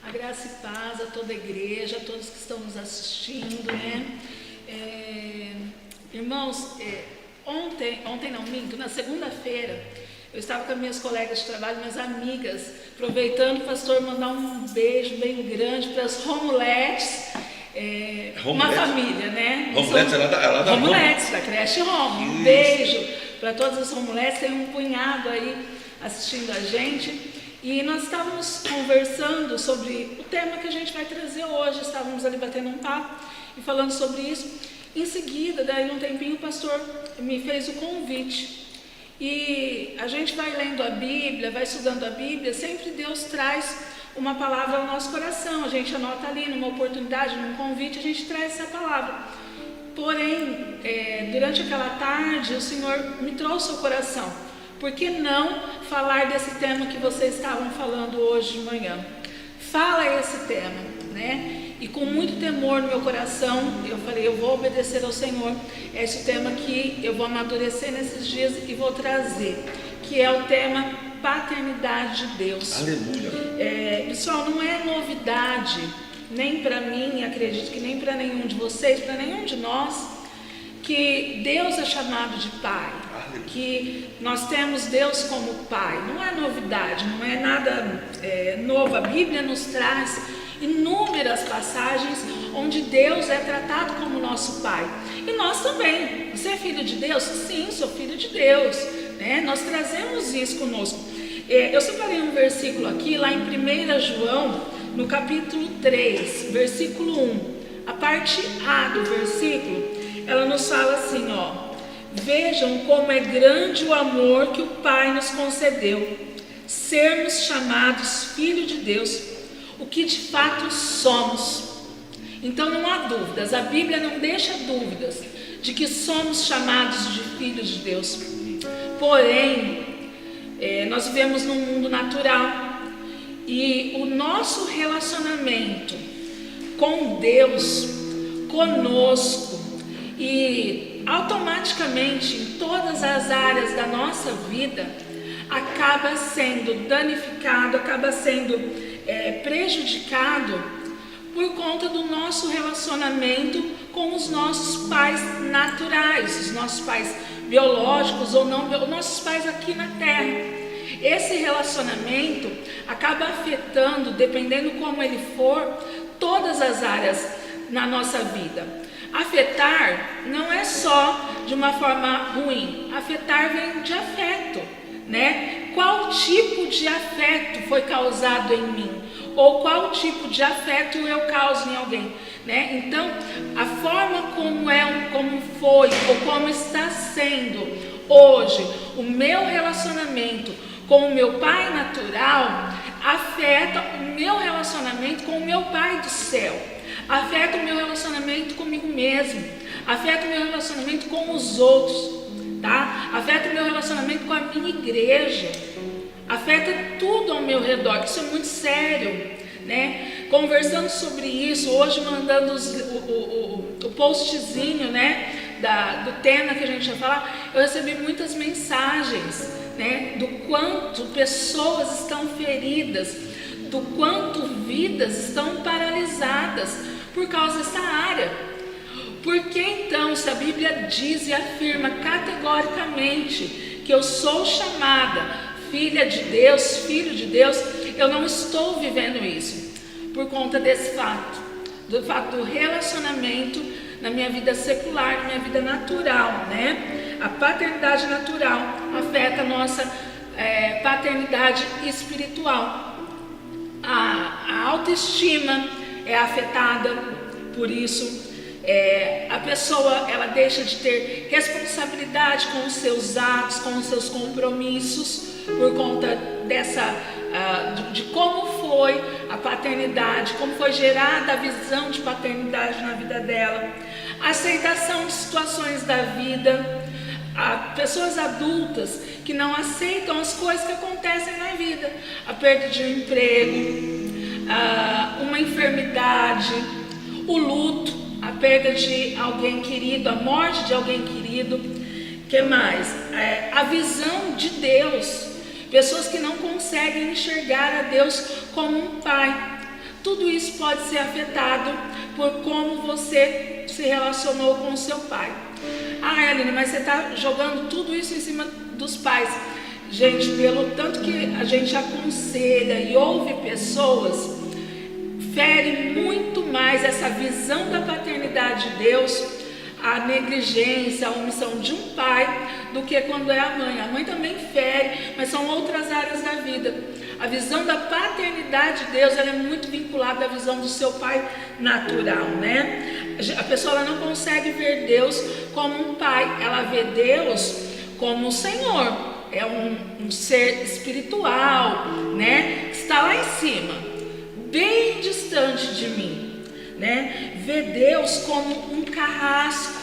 A graça e paz a toda a igreja, a todos que estão nos assistindo, né? Irmãos, na segunda-feira, eu estava com as minhas colegas de trabalho, minhas amigas, aproveitando o pastor mandar um beijo bem grande para as Romuletes, uma família, né? Romuletes, ela da Romuletes, da creche Romo. Um beijo para todas as Romuletes, tem um punhado aí assistindo a gente. E nós estávamos conversando sobre o tema que a gente vai trazer hoje, estávamos ali batendo um papo e falando sobre isso. Em seguida, daí um tempinho, o pastor me fez o convite. E a gente vai lendo a Bíblia, vai estudando a Bíblia, sempre Deus traz uma palavra ao nosso coração. A gente anota ali numa oportunidade, num convite, a gente traz essa palavra. Porém, durante aquela tarde, o Senhor me trouxe ao coração. Por que não falar desse tema que vocês estavam falando hoje de manhã? Fala esse tema, né? E com muito temor no meu coração, eu falei, eu vou obedecer ao Senhor. É esse o tema que eu vou amadurecer nesses dias e vou trazer, que é o tema paternidade de Deus. Aleluia. Pessoal, não é novidade, nem para mim, acredito que nem para nenhum de vocês, para nenhum de nós, que Deus é chamado de Pai, que nós temos Deus como Pai. Não é novidade, não é nada novo. A Bíblia nos traz inúmeras passagens onde Deus é tratado como nosso Pai. E nós também. Você é filho de Deus? Sim, sou filho de Deus, né? Nós trazemos isso conosco. Eu separei um versículo aqui, lá em 1 João, no capítulo 3, versículo 1. A parte A do versículo, ela nos fala assim, ó: vejam como é grande o amor que o Pai nos concedeu, sermos chamados filhos de Deus, o que de fato somos. Então não há dúvidas, a Bíblia não deixa dúvidas de que somos chamados de filhos de Deus. Porém, nós vivemos num mundo natural e o nosso relacionamento com Deus, conosco, e automaticamente em todas as áreas da nossa vida acaba sendo danificado, acaba sendo prejudicado por conta do nosso relacionamento com os nossos pais naturais, os nossos pais biológicos ou não, os nossos pais aqui na Terra. Esse relacionamento acaba afetando, dependendo como ele for, todas as áreas na nossa vida. Afetar não é só de uma forma ruim, afetar vem de afeto, né? Qual tipo de afeto foi causado em mim? Ou qual tipo de afeto eu causo em alguém, né? Então, a forma como foi ou como está sendo hoje o meu relacionamento com o meu pai natural afeta o meu relacionamento com o meu pai do céu. Afeta o meu relacionamento comigo mesmo, afeta o meu relacionamento com os outros, tá? Afeta o meu relacionamento com a minha igreja, afeta tudo ao meu redor. Isso é muito sério, né? Conversando sobre isso, hoje mandando o postzinho, né, do tema que a gente vai falar, eu recebi muitas mensagens, né, do quanto pessoas estão feridas, do quanto vidas estão paralisadas por causa dessa área. Porque então, se a Bíblia diz e afirma categoricamente que eu sou chamada filha de Deus, filho de Deus, eu não estou vivendo isso por conta desse fato, do fato do relacionamento na minha vida secular, na minha vida natural, né? A paternidade natural afeta a nossa paternidade espiritual. A autoestima é afetada por isso. A pessoa, ela deixa de ter responsabilidade com os seus atos, com os seus compromissos, por conta de como foi a paternidade, como foi gerada a visão de paternidade na vida dela, a aceitação de situações da vida. Há pessoas adultas que não aceitam as coisas que acontecem na vida, a perda de um emprego, uma enfermidade, o luto, a perda de alguém querido, a morte de alguém querido. Que mais? A visão de Deus, pessoas que não conseguem enxergar a Deus como um pai. tudo isso pode ser afetado por como você se relacionou com o seu pai. Ah, Aline, mas você está jogando tudo isso em cima dos pais. Gente, pelo tanto que a gente aconselha e ouve pessoas, fere muito mais essa visão da paternidade de Deus, a negligência, a omissão de um pai, do que quando é a mãe. A mãe também fere, mas são outras áreas da vida. A visão da paternidade de Deus, ela é muito vinculada à visão do seu pai natural, né? A pessoa, ela não consegue ver Deus como um pai, ela vê Deus como o Senhor. É um ser espiritual, né? Que está lá em cima, bem distante de mim, né? Vê Deus como um carrasco.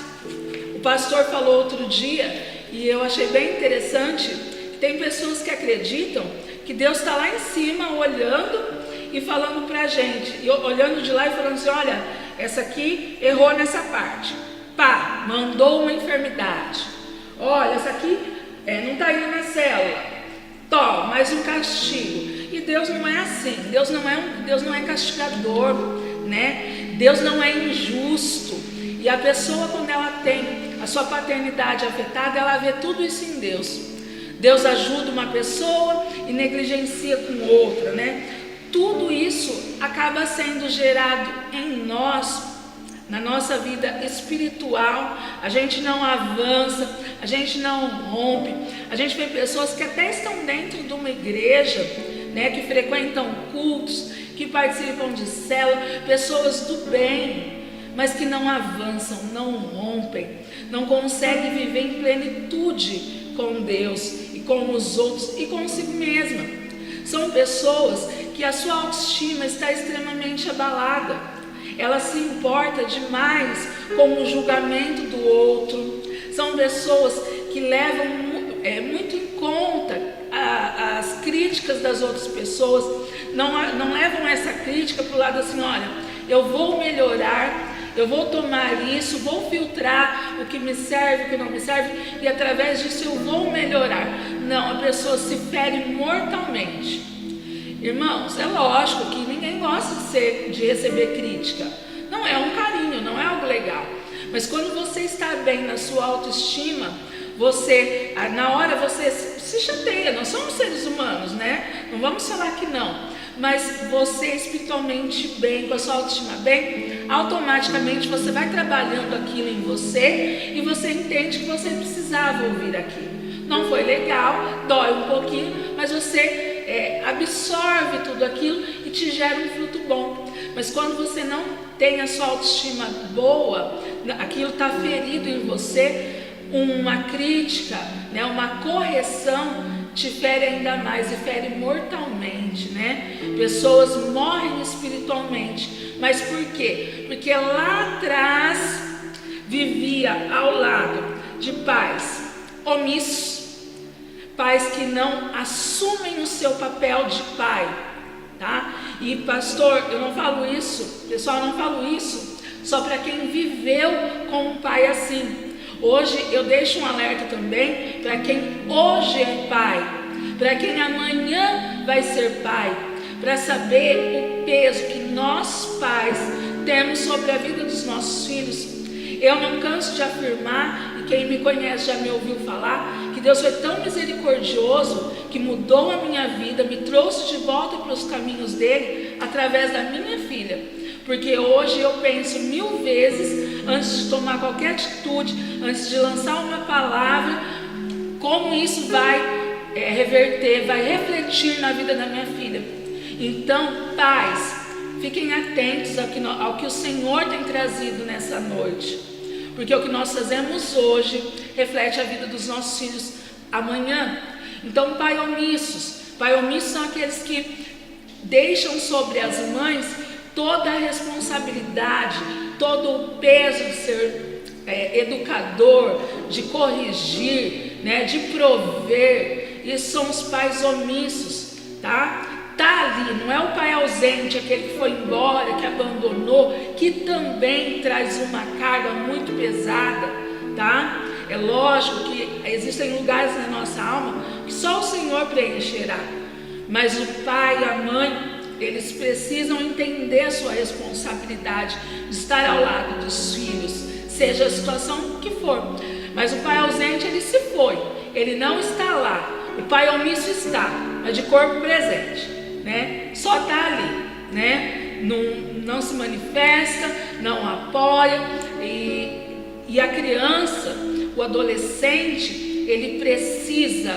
O pastor falou outro dia, e eu achei bem interessante, que tem pessoas que acreditam que Deus está lá em cima, olhando e falando para a gente, e olhando de lá e falando assim, olha, essa aqui errou nessa parte, pá, mandou uma enfermidade, olha, essa aqui não está indo na célula, toma, mais um castigo. E Deus não é assim, Deus não é castigador, né? Deus não é injusto. E a pessoa, quando ela tem a sua paternidade afetada, ela vê tudo isso em Deus. Deus ajuda uma pessoa e negligencia com outra, né? Tudo isso acaba sendo gerado em nós, na nossa vida espiritual. A gente não avança, a gente não rompe. A gente vê pessoas que até estão dentro de uma igreja, né, que frequentam cultos, que participam de célula, pessoas do bem, mas que não avançam, não rompem, não conseguem viver em plenitude com Deus e com os outros e consigo mesma. São pessoas que a sua autoestima está extremamente abalada. Ela se importa demais com o julgamento do outro. São pessoas que levam muito em conta as críticas das outras pessoas. Não levam essa crítica para o lado assim, olha, eu vou melhorar, eu vou tomar isso, vou filtrar o que me serve, o que não me serve, e através disso eu vou melhorar. Não, a pessoa se fere mortalmente. Irmãos, é lógico que ninguém gosta de receber crítica. Não é um carinho, não é algo legal. Mas quando você está bem na sua autoestima, na hora você se chateia. Nós somos seres humanos, né? Não vamos falar que não. Mas você espiritualmente bem, com a sua autoestima bem, automaticamente você vai trabalhando aquilo em você e você entende que você precisava ouvir aquilo. Não foi legal, dói um pouquinho, mas você absorve tudo aquilo e te gera um fruto bom. Mas quando você não tem a sua autoestima boa, aquilo está ferido em você, uma crítica, né, uma correção te fere ainda mais e fere mortalmente, né? Pessoas morrem espiritualmente. Mas por quê? Porque lá atrás vivia ao lado de pais omissos, pais que não assumem o seu papel de pai, tá? E pastor, eu não falo isso, pessoal, eu não falo isso só para quem viveu com um pai assim. Hoje eu deixo um alerta também para quem hoje é pai, para quem amanhã vai ser pai, para saber o peso que nós pais temos sobre a vida dos nossos filhos. Eu não canso de afirmar, e quem me conhece já me ouviu falar, que Deus foi tão misericordioso que mudou a minha vida, me trouxe de volta para os caminhos dele através da minha filha. Porque hoje eu penso 1000 vezes antes de tomar qualquer atitude, antes de lançar uma palavra, como isso vai reverter, vai refletir na vida da minha filha. Então, pais, fiquem atentos ao que o Senhor tem trazido nessa noite. Porque o que nós fazemos hoje reflete a vida dos nossos filhos amanhã. Então, pai omissos são aqueles que deixam sobre as mães toda a responsabilidade, todo o peso de ser educador, de corrigir, né, de prover. Isso são os pais omissos, tá? Tá ali, não é o pai ausente, aquele que foi embora, que abandonou, que também traz uma carga muito pesada, tá? É lógico que existem lugares na nossa alma que só o Senhor preencherá, mas o pai e a mãe eles precisam entender a sua responsabilidade de estar ao lado dos filhos, seja a situação que for. Mas o pai ausente, ele se foi, ele não está lá. O pai omisso está, mas de corpo presente, né? Só está ali, né? Não se manifesta, não apoia. E a criança, o adolescente, ele precisa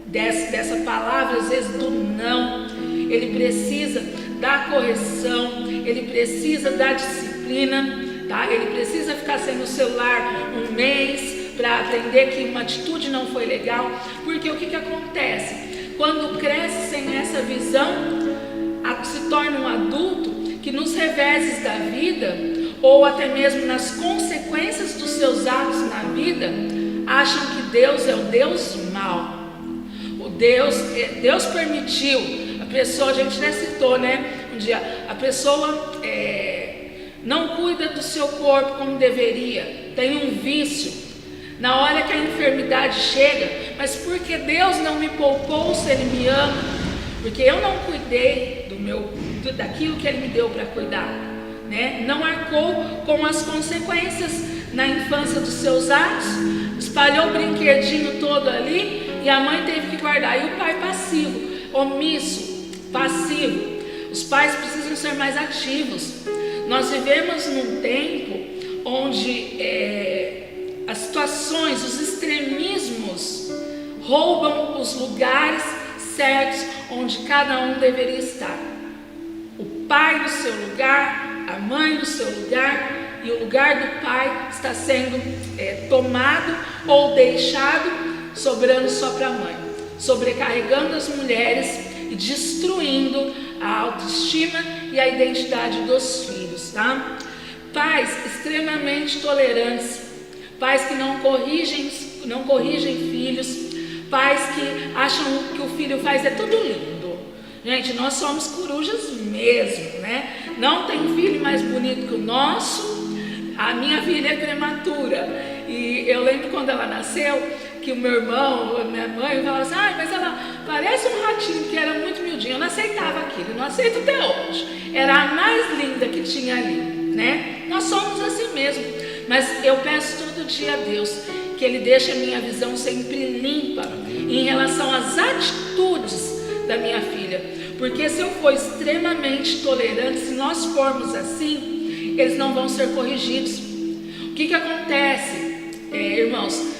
dessa palavra, às vezes do não. Ele precisa da correção, ele precisa da disciplina, tá? Ele precisa ficar sem o celular um mês para aprender que uma atitude não foi legal. Porque o que acontece? Quando cresce sem essa visão, se torna um adulto que nos reveses da vida, ou até mesmo nas consequências dos seus atos na vida, acham que Deus é o Deus mau. Deus permitiu a pessoa, a gente já citou, né? Um dia, a pessoa não cuida do seu corpo como deveria, tem um vício. Na hora que a enfermidade chega, mas porque Deus não me poupou se Ele me ama? Porque eu não cuidei daquilo que Ele me deu para cuidar, né? Não arcou com as consequências na infância dos seus atos, espalhou o brinquedinho todo ali e a mãe teve que guardar. E o pai passivo, omisso, passivo. Os pais precisam ser mais ativos. Nós vivemos num tempo onde as situações, os extremismos roubam os lugares certos onde cada um deveria estar. O pai no seu lugar, a mãe no seu lugar, e o lugar do pai está sendo tomado ou deixado, sobrando só para a mãe, sobrecarregando as mulheres e destruindo a autoestima e a identidade dos filhos, tá? Pais extremamente tolerantes, pais que não corrigem filhos, pais que acham que o filho faz tudo lindo. Gente, nós somos corujas mesmo, né? Não tem filho mais bonito que o nosso. A minha filha é prematura. E eu lembro quando ela nasceu, que o meu irmão, a minha mãe, falava assim: mas ela parece um ratinho, que era muito miudinho. Eu não aceitava aquilo, não aceito até hoje. Era a mais linda que tinha ali, né? Nós somos assim mesmo. Mas eu peço todo dia a Deus que Ele deixe a minha visão sempre limpa em relação às atitudes da minha filha. Porque se eu for extremamente tolerante, se nós formos assim, eles não vão ser corrigidos. O que acontece, irmãos?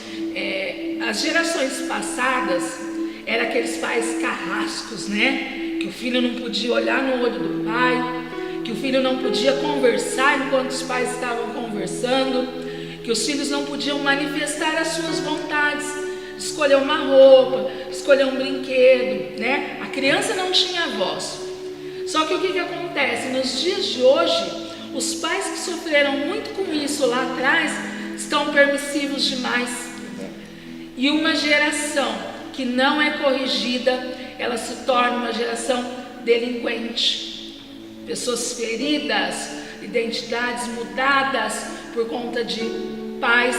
As gerações passadas eram aqueles pais carrascos, né? Que o filho não podia olhar no olho do pai, que o filho não podia conversar enquanto os pais estavam conversando, que os filhos não podiam manifestar as suas vontades, escolher uma roupa, escolher um brinquedo, né? A criança não tinha voz. Só que o que acontece? Nos dias de hoje, os pais que sofreram muito com isso lá atrás estão permissivos demais. E uma geração que não é corrigida, ela se torna uma geração delinquente. Pessoas feridas, identidades mudadas por conta de pais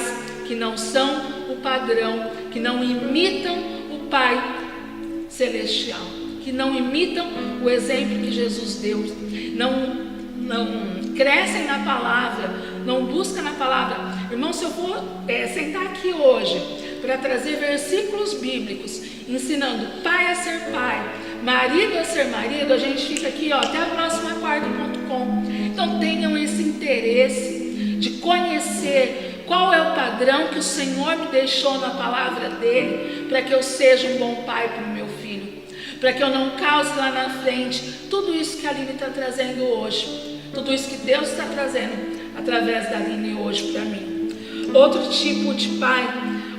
que não são o padrão, que não imitam o Pai Celestial, que não imitam o exemplo que Jesus deu, não crescem na palavra, não buscam na palavra. Irmão, se eu for sentar aqui hoje para trazer versículos bíblicos ensinando pai a ser pai, marido a ser marido, a gente fica aqui até a próxima quarta.com. Então tenham esse interesse de conhecer qual é o padrão que o Senhor me deixou na palavra dele, para que eu seja um bom pai para o meu filho, para que eu não cause lá na frente tudo isso que a Aline está trazendo hoje, tudo isso que Deus está trazendo através da Aline hoje para mim. Outro tipo de pai,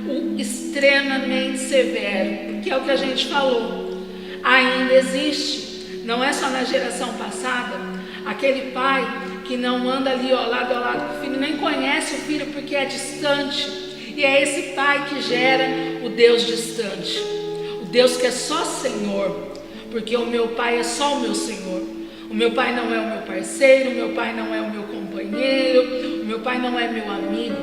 o extremamente severo, que é o que a gente falou, ainda existe, não é só na geração passada, aquele pai que não anda ali lado a lado com o filho, nem conhece o filho porque é distante, e é esse pai que gera o Deus distante, o Deus que é só Senhor, porque o meu pai é só o meu Senhor. O meu pai não é o meu parceiro, o meu pai não é o meu companheiro, o meu pai não é meu amigo.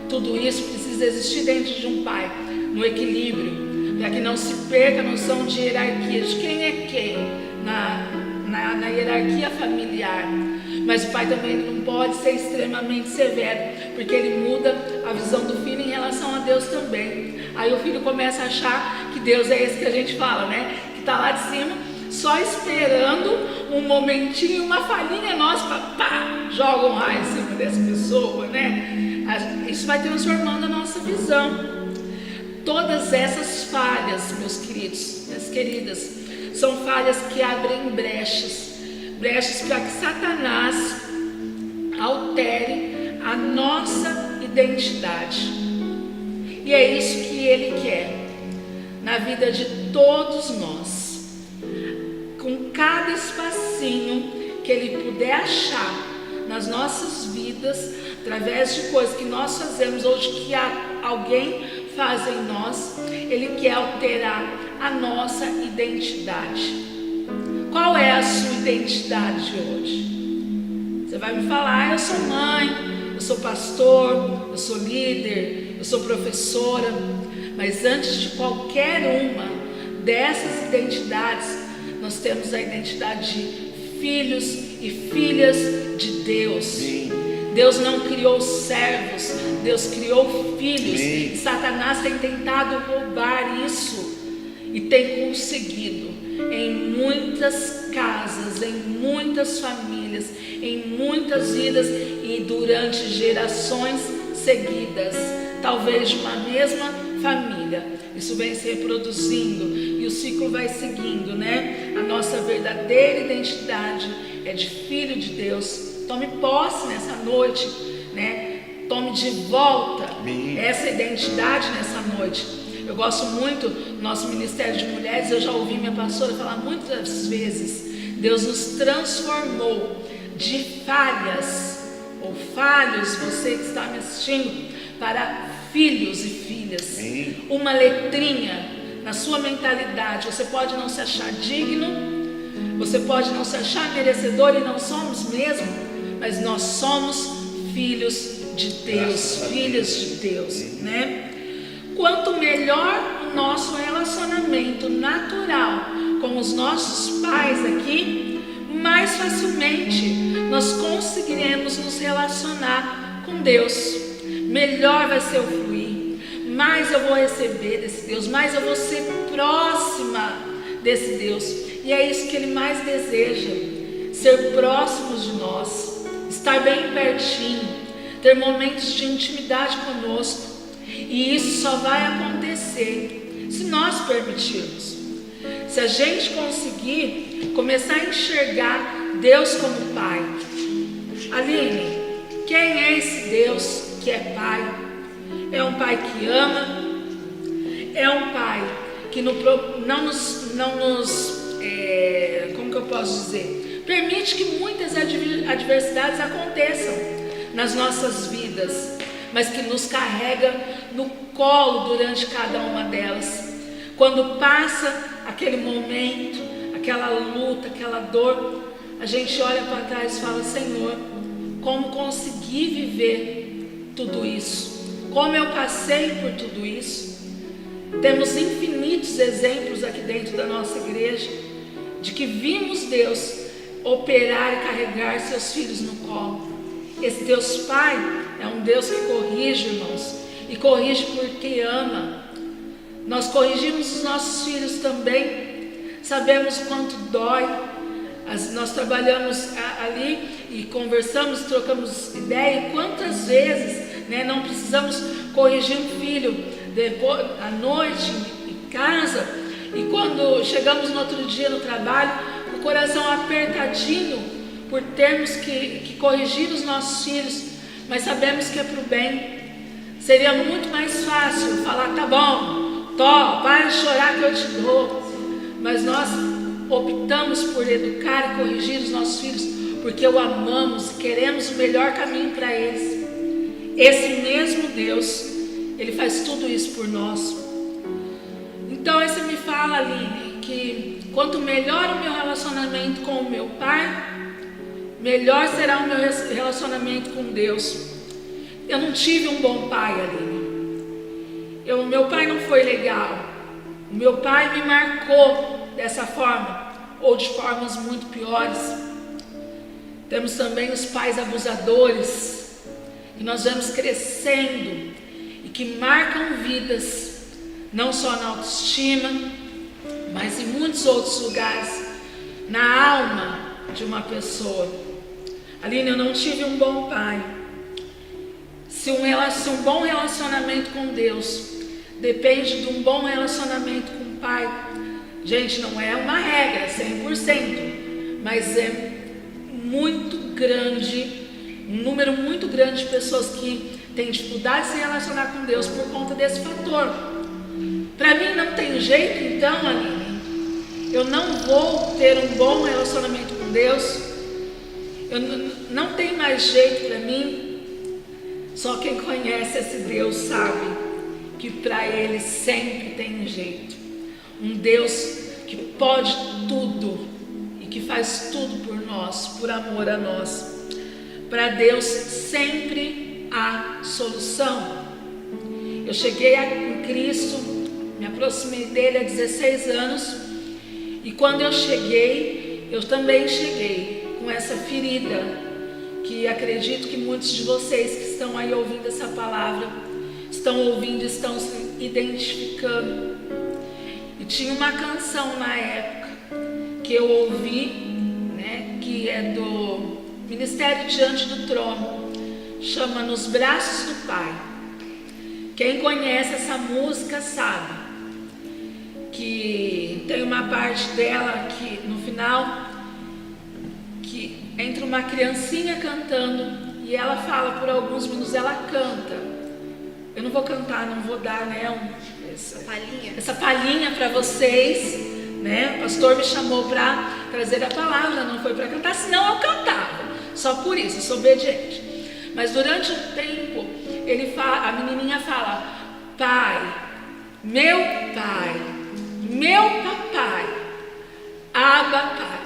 Tudo isso precisa existir dentro de um pai, no equilíbrio, para que não se perca a noção de hierarquia, de quem é quem na hierarquia familiar. Mas o pai também não pode ser extremamente severo, porque ele muda a visão do filho em relação a Deus também. Aí o filho começa a achar que Deus é esse que a gente fala, né? Que está lá de cima, só esperando um momentinho, uma falhinha nossa, pá, joga um raio em cima dessa pessoa, né? Isso vai transformando a nossa visão. Todas essas falhas, meus queridos, minhas queridas, são falhas que abrem brechas para que Satanás altere a nossa identidade. E é isso que ele quer na vida de todos nós. Com cada espacinho que ele puder achar nas nossas vidas, através de coisas que nós fazemos ou de que alguém faz em nós, ele quer alterar a nossa identidade. Qual é a sua identidade de hoje? Você vai me falar: eu sou mãe, eu sou pastor, eu sou líder, eu sou professora. Mas antes de qualquer uma dessas identidades, nós temos a identidade de filhos e filhas de Deus. Sim. Deus não criou servos, Deus criou filhos. Sim. Satanás tem tentado roubar isso e tem conseguido em muitas casas, em muitas famílias, em muitas vidas e durante gerações seguidas, talvez de uma mesma família. Isso vem se reproduzindo e o ciclo vai seguindo, né? A nossa verdadeira identidade é de filho de Deus. Tome posse nessa noite, né? Tome de volta essa identidade nessa noite. Eu gosto muito do nosso Ministério de Mulheres. Eu já ouvi minha pastora falar muitas vezes: Deus nos transformou de falhas ou falhos, você que está me assistindo, para filhos e filhas. Sim. Uma letrinha na sua mentalidade. Você pode não se achar digno, você pode não se achar merecedor, e não somos mesmo, mas nós somos filhos de Deus, filhos de Deus, né? Quanto melhor o nosso relacionamento natural com os nossos pais aqui, mais facilmente nós conseguiremos nos relacionar com Deus. Melhor vai ser o fluir, mais eu vou receber desse Deus, mais eu vou ser próxima desse Deus. E é isso que Ele mais deseja: ser próximos de nós, estar bem pertinho, ter momentos de intimidade conosco. E isso só vai acontecer se nós permitirmos. Se a gente conseguir começar a enxergar Deus como Pai. Aline, quem é esse Deus que é Pai? É um Pai que ama, é um Pai que não nos como que eu posso dizer? Permite que muitas adversidades aconteçam nas nossas vidas, mas que nos carrega no colo durante cada uma delas. Quando passa aquele momento, aquela luta, aquela dor, a gente olha para trás e fala: Senhor, como consegui viver tudo isso? Como eu passei por tudo isso? Temos infinitos exemplos aqui dentro da nossa igreja de que vimos Deus operar e carregar seus filhos no colo. Esse Deus Pai é um Deus que corrige, irmãos, e corrige porque ama. Nós corrigimos os nossos filhos também, sabemos quanto dói. Nós trabalhamos ali e conversamos, trocamos ideia, e quantas vezes, né, não precisamos corrigir um filho depois, à noite, em casa, e quando chegamos no outro dia no trabalho, o coração apertadinho por termos que corrigir os nossos filhos, mas sabemos que é para o bem. Seria muito mais fácil falar: tá bom, para de chorar que eu te dou. Mas nós optamos por educar e corrigir os nossos filhos porque o amamos e queremos o melhor caminho para eles. Esse mesmo Deus, Ele faz tudo isso por nós. Então aí você me fala, Aline, que quanto melhor o meu relacionamento com o meu pai, melhor será o meu relacionamento com Deus. Eu não tive um bom pai, Aline. Meu pai não foi legal. O meu pai me marcou dessa forma. ou de formas muito piores. Temos também os pais abusadores, que nós vemos crescendo e que marcam vidas, não só na autoestima, mas em muitos outros lugares, na alma de uma pessoa. Aline, eu não tive um bom pai. Se um bom relacionamento com Deus depende de um bom relacionamento com o pai, gente, não é uma regra, 100%, mas é muito grande, um número muito grande de pessoas que têm dificuldade de se relacionar com Deus por conta desse fator. Para mim não tem jeito, então, Aline, eu não vou ter um bom relacionamento com Deus, não tem mais jeito para mim. Só quem conhece esse Deus sabe que para Ele sempre tem jeito. Um Deus que pode tudo e que faz tudo por nós, por amor a nós. Para Deus sempre há solução. Eu cheguei em Cristo, me aproximei dele há 16 anos, e quando eu cheguei, eu também cheguei com essa ferida, que acredito que muitos de vocês que estão aí ouvindo essa palavra, estão ouvindo, estão se identificando. E tinha uma canção na época que eu ouvi, né, que é do Ministério Diante do Trono, chama Nos Braços do Pai. Quem conhece essa música sabe que tem uma parte dela que no final, que entra uma criancinha cantando e ela fala por alguns minutos, ela canta. Eu não vou cantar, não vou dar, né, essa palhinha para vocês, né? O pastor me chamou para trazer a palavra, não foi para cantar, senão eu cantava. Só por isso, eu sou obediente. Mas durante o tempo, a menininha fala: Pai, meu papai, Abba Pai.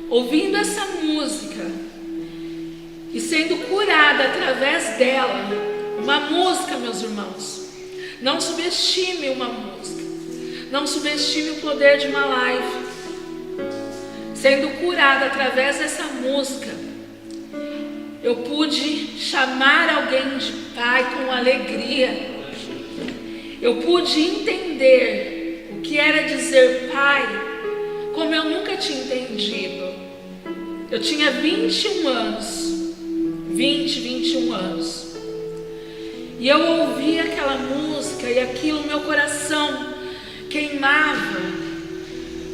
Ouvindo essa música e sendo curada através dela, uma música, meus irmãos, não subestime uma música, não subestime o poder de uma live. Sendo curada através dessa música, eu pude chamar alguém de pai com alegria. Eu pude entender o que era dizer pai, como eu nunca tinha entendido. Eu tinha 21 anos, 21 anos. E eu ouvi aquela música e aquilo, meu coração queimava,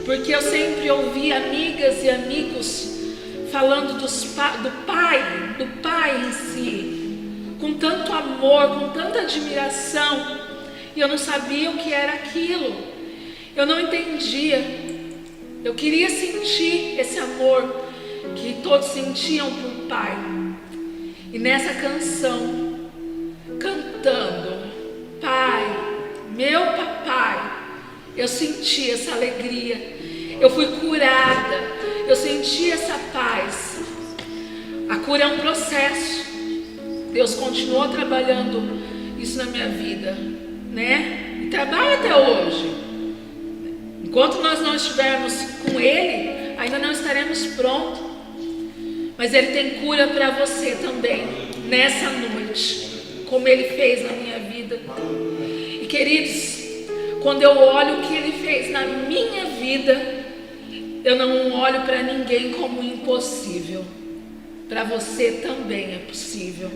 porque eu sempre ouvi amigas e amigos falando do pai em si, com tanto amor, com tanta admiração, e eu não sabia o que era aquilo, eu não entendia. Eu queria sentir esse amor que todos sentiam por pai. E nessa canção, cantando Pai, meu papai, eu senti essa alegria, eu fui curada, eu senti essa paz. A cura é um processo. Deus continuou trabalhando isso na minha vida, né? E trabalha até hoje. Enquanto nós não estivermos com Ele, ainda não estaremos prontos. Mas Ele tem cura para você também, nessa noite, como Ele fez na minha vida. E queridos, quando eu olho o que Ele fez na minha vida, eu não olho para ninguém como impossível. Para você também é possível.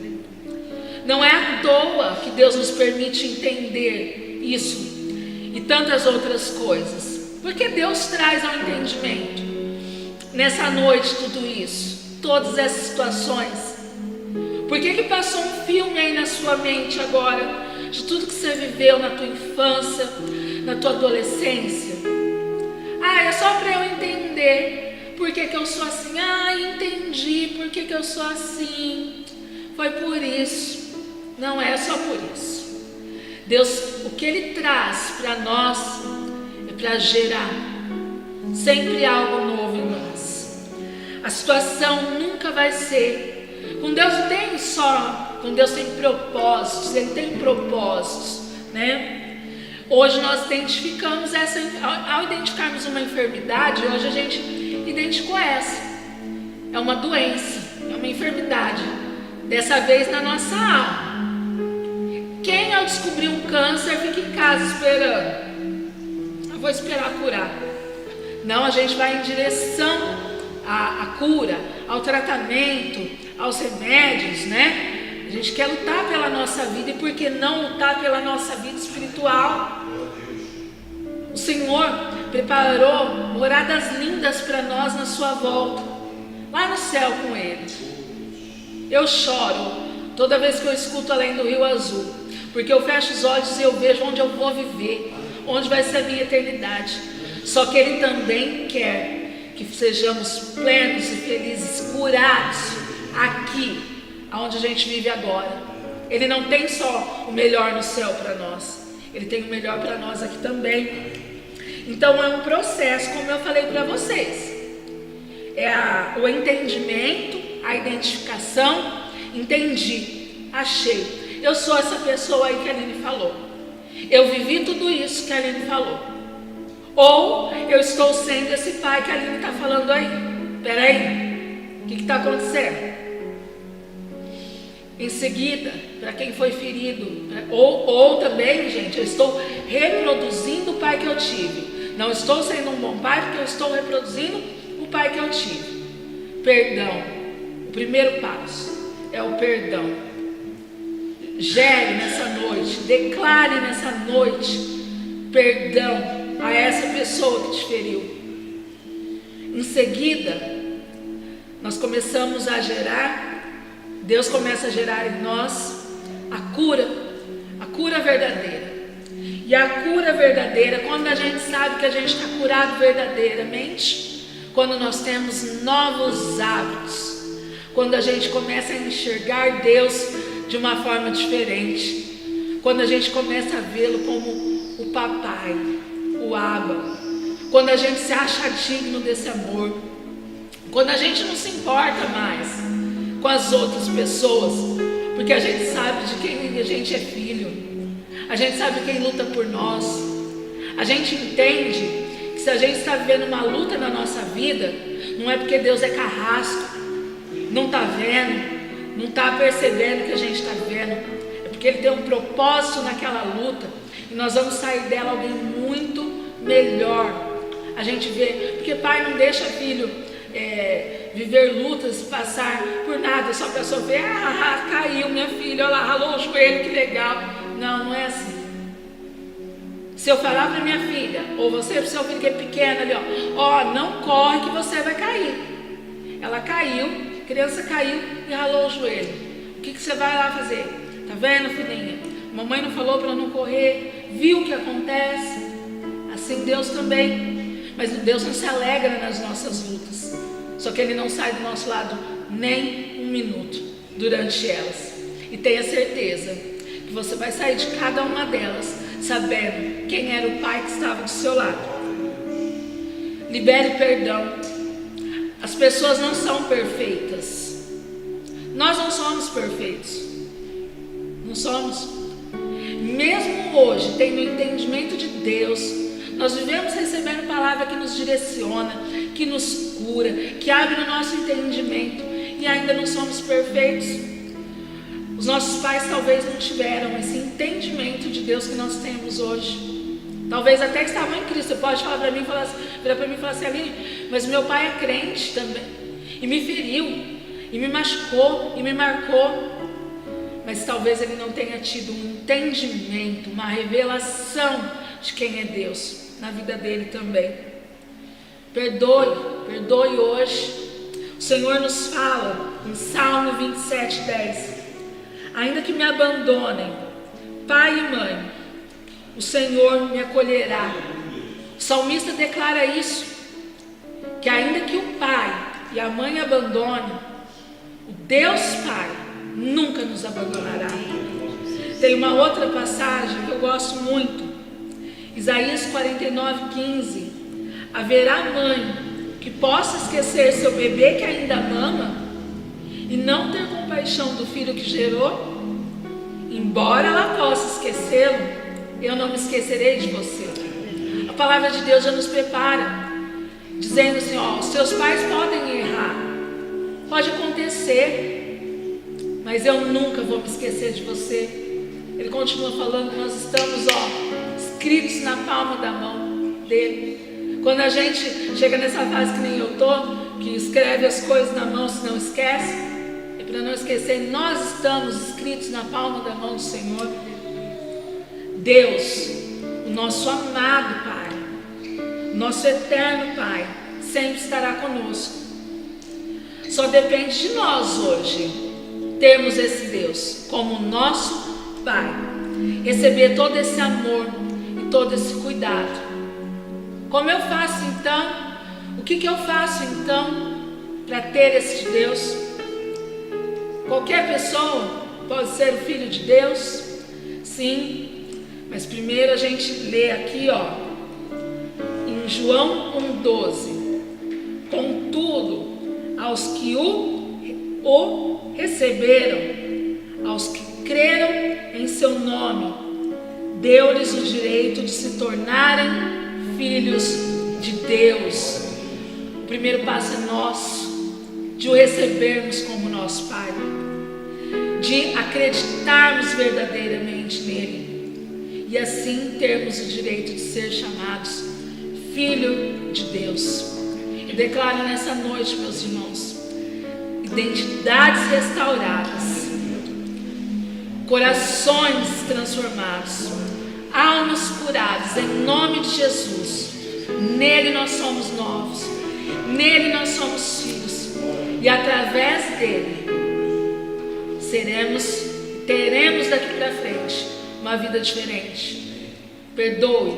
Não é à toa que Deus nos permite entender isso e tantas outras coisas, porque Deus traz ao entendimento nessa noite tudo isso, todas essas situações. Por que passou um filme aí na sua mente agora de tudo que você viveu na tua infância, na tua adolescência? É só para eu entender por que eu sou assim. Entendi por que eu sou assim. Foi por isso. Não é só por isso. Deus, o que Ele traz para nós é para gerar sempre algo novo em nós. A situação nunca vai ser. Com Deus com Deus tem propósitos, Ele tem propósitos, né? Hoje nós identificamos ao identificarmos uma enfermidade, hoje a gente identificou essa. É uma doença, é uma enfermidade, dessa vez na nossa alma. Quem ao descobrir um câncer fica em casa esperando? Eu vou esperar curar. Não, a gente vai em direção à cura, ao tratamento, aos remédios, né? A gente quer lutar pela nossa vida, e por que não lutar pela nossa vida espiritual? O Senhor preparou moradas lindas para nós na sua volta, lá no céu com Ele. Eu choro toda vez que eu escuto Além do Rio Azul, porque eu fecho os olhos e eu vejo onde eu vou viver, onde vai ser a minha eternidade. Só que Ele também quer que sejamos plenos e felizes, curados aqui, onde a gente vive agora. Ele não tem só o melhor no céu para nós, Ele tem o melhor para nós aqui também. Então é um processo, como eu falei para vocês, o entendimento, a identificação. Entendi, achei, eu sou essa pessoa aí que a Aline falou, eu vivi tudo isso que a Aline falou, ou eu estou sendo esse pai que a Aline está falando aí. Peraí, o que está acontecendo? Em seguida, para quem foi ferido, ou também, gente, eu estou reproduzindo o pai que eu tive. Não estou sendo um bom pai, porque eu estou reproduzindo o pai que eu tive. Perdão. O primeiro passo é o perdão. Gere nessa noite, declare nessa noite perdão a essa pessoa que te feriu. Em seguida, nós começamos a gerar, Deus começa a gerar em nós a cura verdadeira. E a cura verdadeira, quando a gente sabe que a gente está curado verdadeiramente, quando nós temos novos hábitos, quando a gente começa a enxergar Deus de uma forma diferente, quando a gente começa a vê-lo como o papai, o Abba, quando a gente se acha digno desse amor, quando a gente não se importa mais com as outras pessoas, porque a gente sabe de quem a gente é filho, a gente sabe quem luta por nós, a gente entende que se a gente está vivendo uma luta na nossa vida, não é porque Deus é carrasco, não está vendo, não está percebendo o que a gente está vendo, é porque Ele tem um propósito naquela luta, e nós vamos sair dela alguém muito melhor. A gente vê, porque pai não deixa filho viver lutas, passar por nada, só para sofrer. Caiu minha filha, olha lá, ralou o joelho, que legal. Não é assim. Se eu falar para minha filha, ou você para o seu filho que é pequeno ali, não corre que você vai cair. Ela caiu, a criança caiu e ralou o joelho. O que você vai lá fazer? Tá vendo, filhinha? Mamãe não falou para não correr, viu o que acontece? Assim Deus também. Mas Deus não se alegra nas nossas lutas, só que Ele não sai do nosso lado nem um minuto durante elas. E tenha certeza que você vai sair de cada uma delas sabendo quem era o pai que estava do seu lado. Libere perdão. As pessoas não são perfeitas. Nós não somos perfeitos. Não somos. Mesmo hoje, tendo o entendimento de Deus, nós vivemos recebendo palavra que nos direciona, que nos cura, que abre o nosso entendimento, e ainda não somos perfeitos. Os nossos pais talvez não tiveram esse entendimento de Deus que nós temos hoje. Talvez até estavam em Cristo. Você pode falar para mim, virar para mim e falar assim: Aline, mas meu pai é crente também, e me feriu, e me machucou, e me marcou. Mas talvez ele não tenha tido um entendimento, uma revelação de quem é Deus na vida dele também. Perdoe hoje. O Senhor nos fala em Salmo 27:10: ainda que me abandonem pai e mãe, o Senhor me acolherá. O salmista declara isso, que ainda que o pai e a mãe abandonem, o Deus Pai nunca nos abandonará. Tem uma outra passagem que eu gosto muito, Isaías 49:15: haverá mãe que possa esquecer seu bebê que ainda mama e não ter compaixão do filho que gerou? Embora ela possa esquecê-lo, eu não me esquecerei de você. A palavra de Deus já nos prepara, dizendo assim, ó, os seus pais podem errar, pode acontecer, mas eu nunca vou me esquecer de você. Ele continua falando que nós estamos, ó, escritos na palma da mão dele. Quando a gente chega nessa fase que nem eu tô, que escreve as coisas na mão se não esquece, e para não esquecer, nós estamos escritos na palma da mão do Senhor. Deus, o nosso amado Pai, nosso eterno Pai, sempre estará conosco. Só depende de nós hoje termos esse Deus como nosso Pai, receber todo esse amor e todo esse cuidado. Como eu faço então? O que eu faço então para ter esse Deus? Qualquer pessoa pode ser o filho de Deus? Sim, mas primeiro a gente lê aqui, ó, em João 1,12: contudo, aos que o receberam, aos que creram em seu nome, deu-lhes o direito de se tornarem filhos de Deus. O primeiro passo é nosso, de o recebermos como nosso Pai, de acreditarmos verdadeiramente nele, e assim termos o direito de ser chamados filho de Deus. Eu declaro nessa noite, meus irmãos, identidades restauradas, corações transformados, almas curadas, em nome de Jesus. Nele nós somos novos, nele nós somos filhos, e através dele teremos daqui para frente uma vida diferente. Perdoe,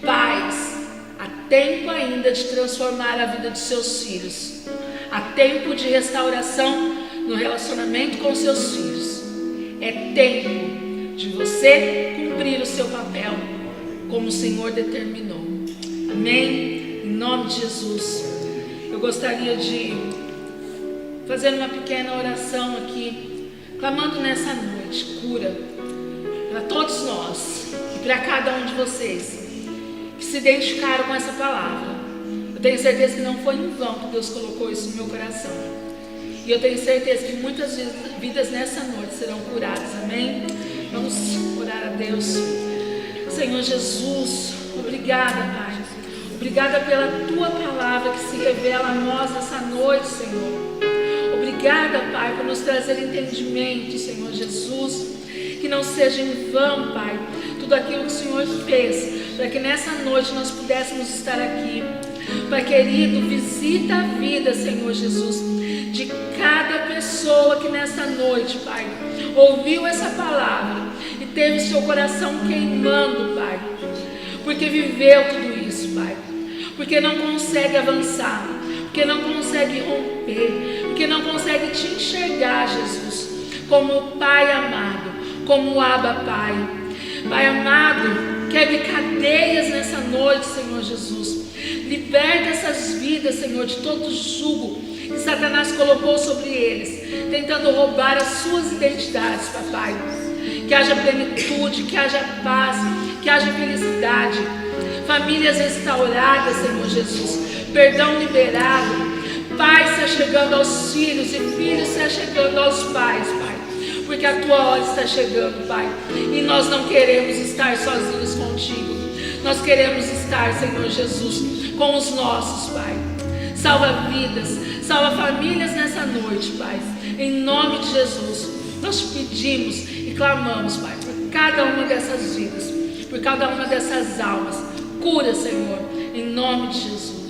pais, há tempo ainda de transformar a vida de seus filhos, há tempo de restauração no relacionamento com seus filhos. É tempo de você cumprir o seu papel como o Senhor determinou. Amém? Em nome de Jesus. Eu gostaria de fazer uma pequena oração aqui, clamando nessa noite cura para todos nós e para cada um de vocês que se identificaram com essa palavra. Eu tenho certeza que não foi em vão que Deus colocou isso no meu coração. E eu tenho certeza que muitas vidas nessa noite serão curadas. Amém? Vamos orar a Deus. Senhor Jesus, obrigada, Pai. Obrigada pela Tua palavra que se revela a nós nessa noite, Senhor. Obrigada, Pai, por nos trazer entendimento, Senhor Jesus. Que não seja em vão, Pai, tudo aquilo que o Senhor fez, para que nessa noite nós pudéssemos estar aqui. Pai querido, visita a vida, Senhor Jesus, de cada pessoa que nessa noite, Pai, ouviu essa palavra e teve seu coração queimando, Pai, porque viveu tudo isso, Pai, porque não consegue avançar, porque não consegue romper, porque não consegue te enxergar, Jesus, como o Pai amado, como o Abba Pai. Pai amado, quebre cadeias nessa noite, Senhor Jesus. Liberta essas vidas, Senhor, de todo jugo que Satanás colocou sobre eles, tentando roubar as suas identidades, Papai. Que haja plenitude, que haja paz, que haja felicidade. Famílias restauradas, Senhor Jesus. Perdão liberado. Pais se achegando aos filhos e filhos se achegando aos pais, Pai. Porque a Tua hora está chegando, Pai. E nós não queremos estar sozinhos contigo. Nós queremos estar, Senhor Jesus, com os nossos, Pai. Salva vidas, salva famílias nessa noite, Pai. Em nome de Jesus, nós te pedimos e clamamos, Pai, por cada uma dessas vidas, por cada uma dessas almas. Cura, Senhor, em nome de Jesus.